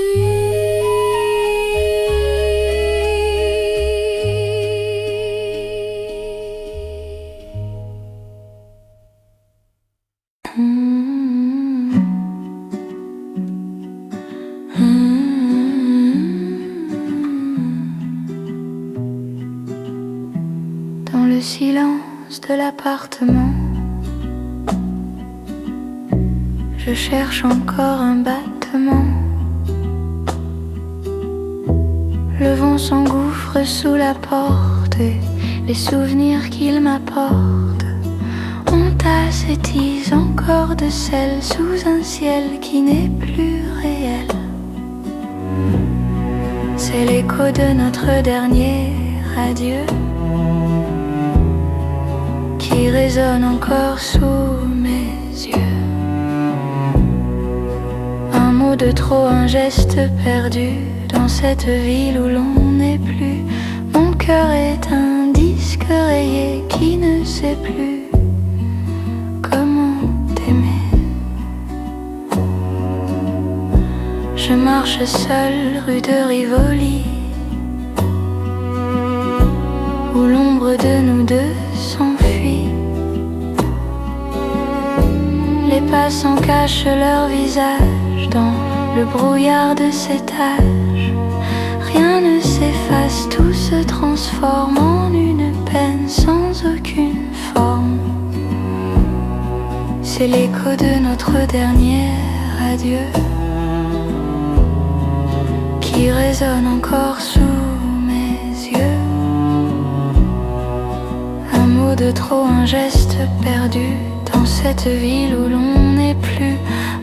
Dans le silence de l'appartement, je cherche encore un battement. Le vent s'engouffre sous la porte et les souvenirs qu'il m'apporte s'étise encore de sel sous un ciel qui n'est plus réel. C'est l'écho de notre dernier adieu qui résonne encore sous mes yeux. Un mot de trop, un geste perdu dans cette ville où l'on n'est plus. Mon cœur est un disque rayé qui ne sait plus comment t'aimer. Je marche seule rue de Rivoli, où l'ombre de nous deux s'enfuit. Les passants cachent leur visage dans le brouillard de cet âge. Rien ne s'efface, tout se transforme en une peine sans aucune forme. C'est l'écho de notre dernier adieu qui résonne encore sous mes yeux. Un mot de trop, un geste perdu dans cette ville où l'on n'est plus.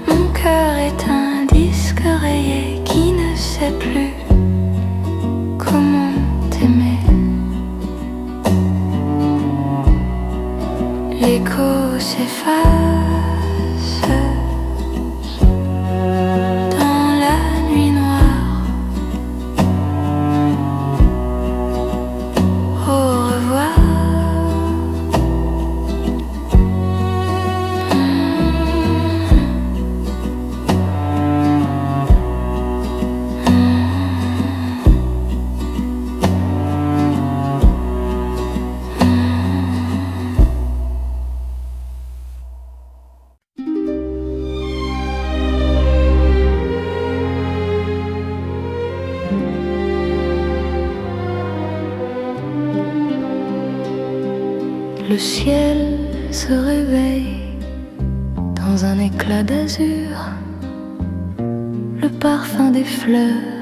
Mon cœur est un disque rayé qui ne sait plus comment t'aimer. L'écho s'efface dans la nuit noire. Au revoir. le ciel se réveille dans un éclat d'azur, le parfum des fleurs,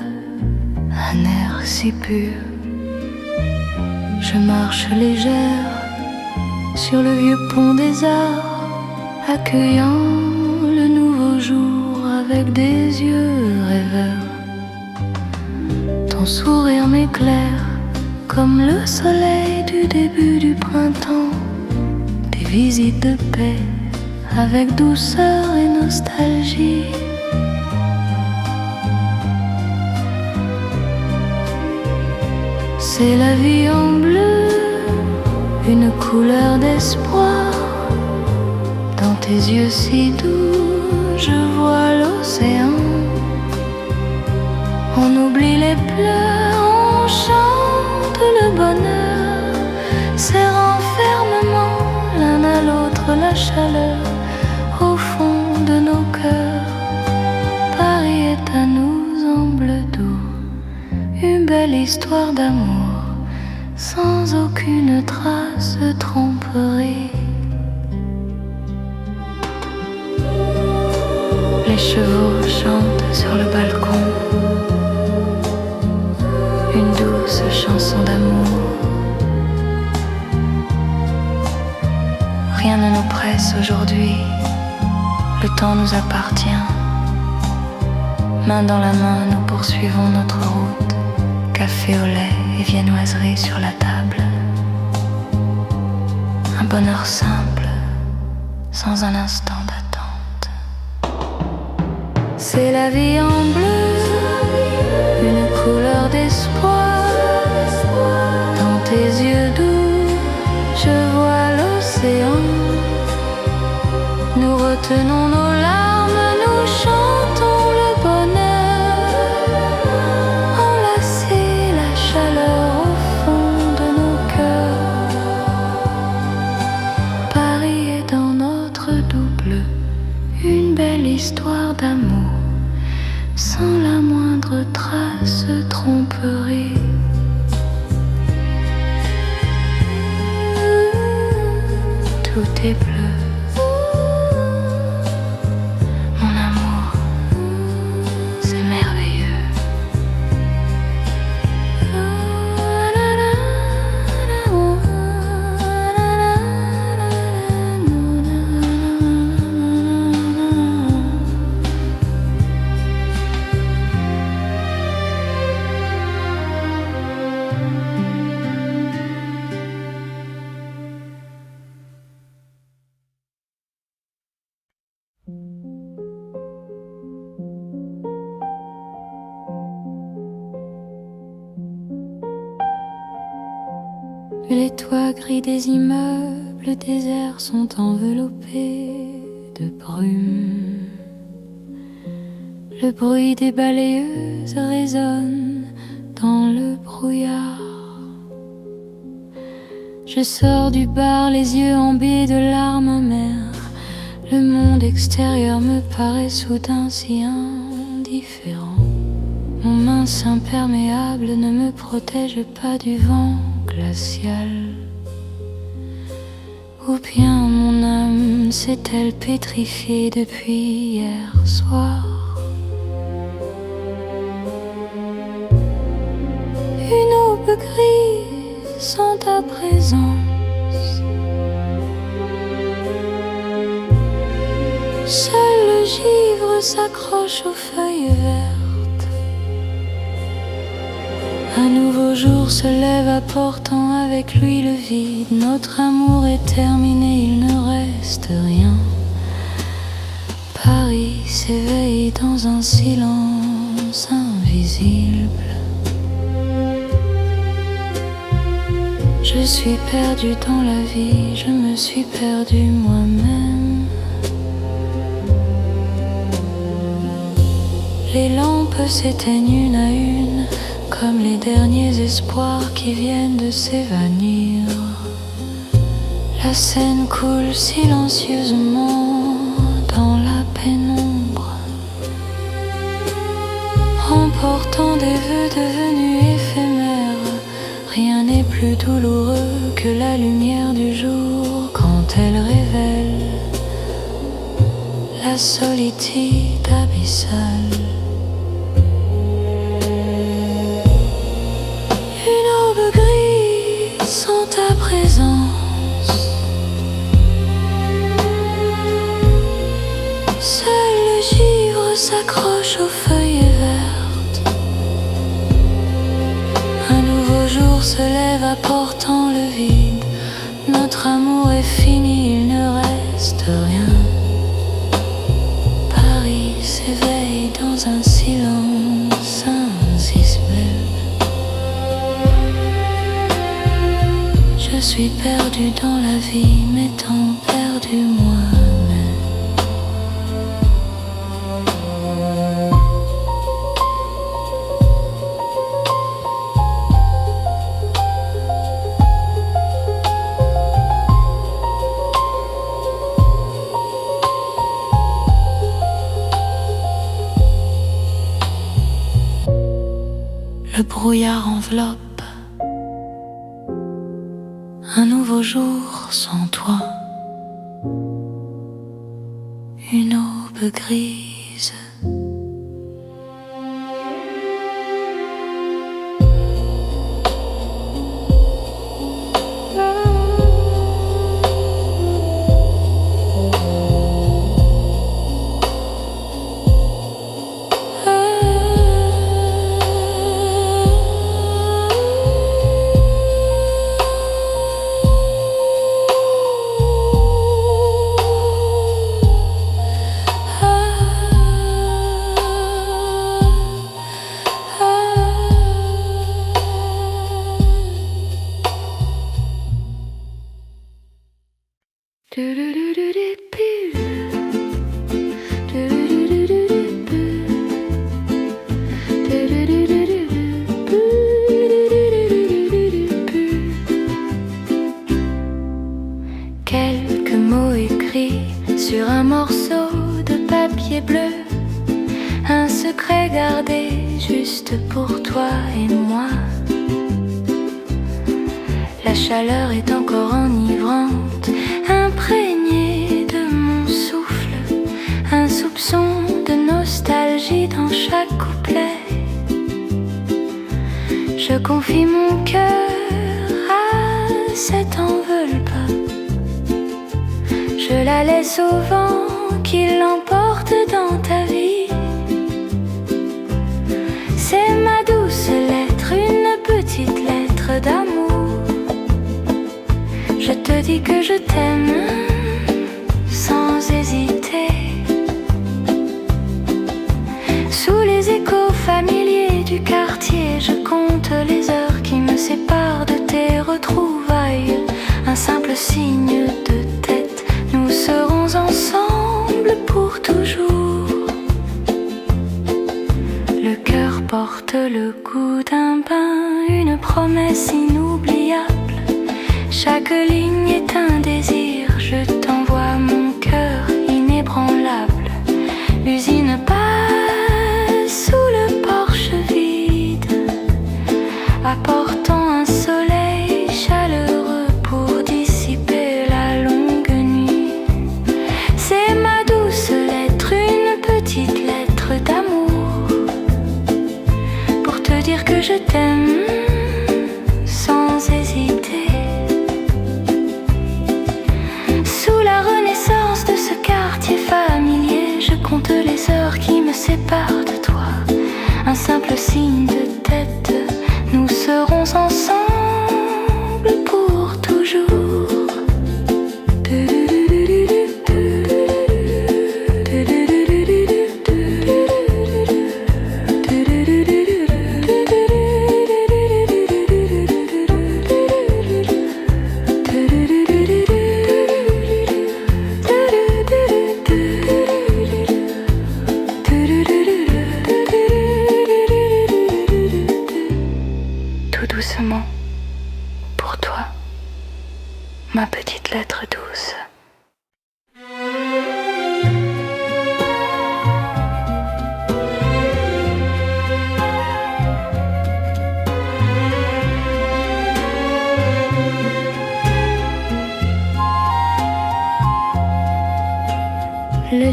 un air si pur. Je marche légère sur le vieux pont des arts, accueillant le nouveau jour avec des yeux rêveurs. Ton sourire m'éclaire comme le soleil du début du printemps, des visites de paix avec douceur et nostalgie. C'est la vie en bleu, une couleur d'espoir. Dans tes yeux si doux, je vois l'océan. On oublie les pleurs, on chante le bonheur, serrant fermement l'un à l'autre la chaleur au fond de nos cœurs. Paris est à nous en bleu doux, une belle histoire d'amour sans aucune trace de tromperie. Les chevaux chantent sur le balcon une douce chanson d'amour. Rien ne nous presse aujourd'hui, le temps nous appartient. Main dans la main, nous poursuivons notre route. Café au lait et viennoiserie sur la table. Un bonheur simple, sans un instant d'attente. C'est la vie en bleu, une couleur d'espoir. Dans tes yeux doux, je vois l'océan. Nous retenons nos larmes, nous chantons le bonheur. Enlacer la chaleur au fond de nos cœurs. Paris est dans notre double, une belle histoire d'amour, sans la moindre trace de tromperie. Tout est bleu, mon amour, c'est merveilleux. Les toits gris des immeubles déserts sont enveloppés de brume. Le bruit des balayeuses résonne dans le brouillard. Je sors du bar, les yeux embillés de larmes amères. Le monde extérieur me paraît soudain si indifférent. Mon mince imperméable ne me protège pas du vent glacial. Ou bien mon âme s'est-elle pétrifiée depuis hier soir? Une aube grise sans ta présence. Seul le givre s'accroche aux feuilles vertes. Un nouveau jour se lève apportant avec lui le vide. Notre amour est terminé, il ne reste rien. Paris s'éveille dans un silence invisible. Je suis perdu dans la vie, je me suis perdu moi-même. Les lampes s'éteignent une à une, comme les derniers espoirs qui viennent de s'évanouir. La Seine coule silencieusement dans la pénombre, emportant des vœux devenus éphémères. rien n'est plus douloureux que la lumière du jour quand elle révèle la solitude abyssale. Une aube grise sans ta présence, seul le givre s'accroche aux feuilles vertes. Un nouveau jour se lève apportant le vide. Notre amour est fini, il ne reste rien. Paris s'éveille dans un silence indicible. Je suis perdu dans la vie, m'étant perdu moi-même. Le brouillard enveloppe un nouveau jour sans toi, une aube grise. Quelques mots écrits sur un morceau de papier bleu, un secret gardé juste pour toi et moi. La chaleur est encore enivrante, imprégnée de mon souffle, un soupçon de nostalgie dans chaque couplet. Je confie mon cœur à cette enveloppe, je la laisse au vent qui l'emporte dans ta vie. C'est ma douce lettre, une petite lettre d'amour. Je te dis que je t'aime sans hésiter. Sous les échos familiers du quartier, je compte les heures qui me séparent de tes retrouvailles. Un simple signe de tête, nous serons ensemble pour toujours. Le cœur porte le goût d'un bain, une promesse inoubliable. Chaque ligne est un désir, je t'envoie mon cœur inébranlable. L'usine passe sous le porche vide, apportant un soleil chaleureux pour dissiper la longue nuit. C'est ma douce lettre, une petite lettre d'amour, pour te dire que je t'aime sans hésiter. Sous la renaissance de ce quartier familier, je compte les heures qui me séparent de toi. Un simple signe de tête, nous serons ensemble pour toujours.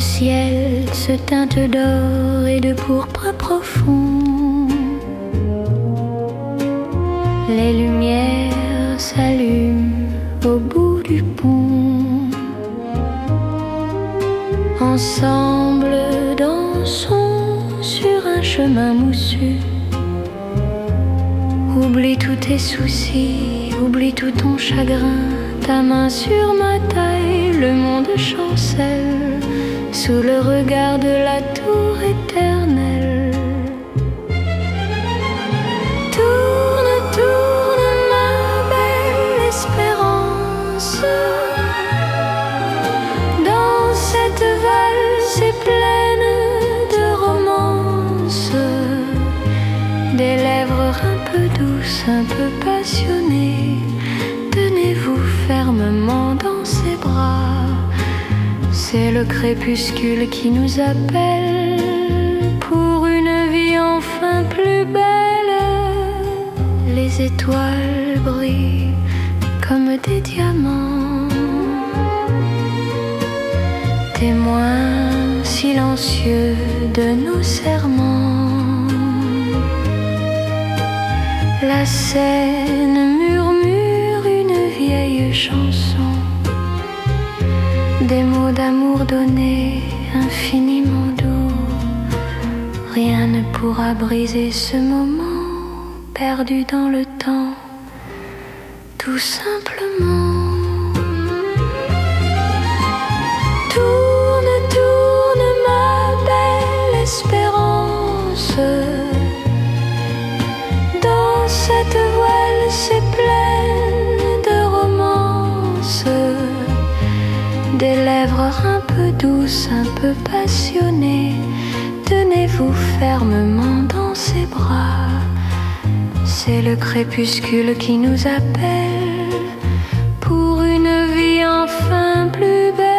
ciel se teinte d'or et de pourpre profond. Les lumières s'allument au bout du pont. Ensemble dansons sur un chemin moussu. Oublie tous tes soucis, oublie tout ton chagrin. Ta main sur ma taille, le monde chancelle sous le regard de la tour éternelle. Tourne, tourne ma belle espérance, dans cette valse pleine de romance, des lèvres un peu douces, un peu passionnées. Tenez-vous fermement dans ses bras. C'est le crépuscule qui nous appelle pour une vie enfin plus belle. Les étoiles brillent comme des diamants, témoins silencieux de nos serments. La Seine murmure une vieille chanson, des mots d'amour donnés infiniment doux. Rien ne pourra briser ce moment perdu dans le temps, tout simplement. Tourne, tourne ma belle espérance, dans cette voile c'est pleine de romance, des lèvres un peu douces, un peu passionnées. Tenez-vous fermement dans ses bras. C'est le crépuscule qui nous appelle pour une vie enfin plus belle.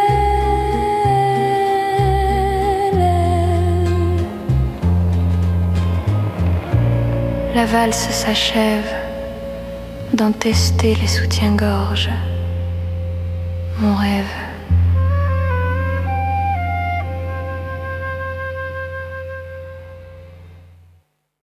La valse s'achève d'entester les soutiens-gorge. Mon rêve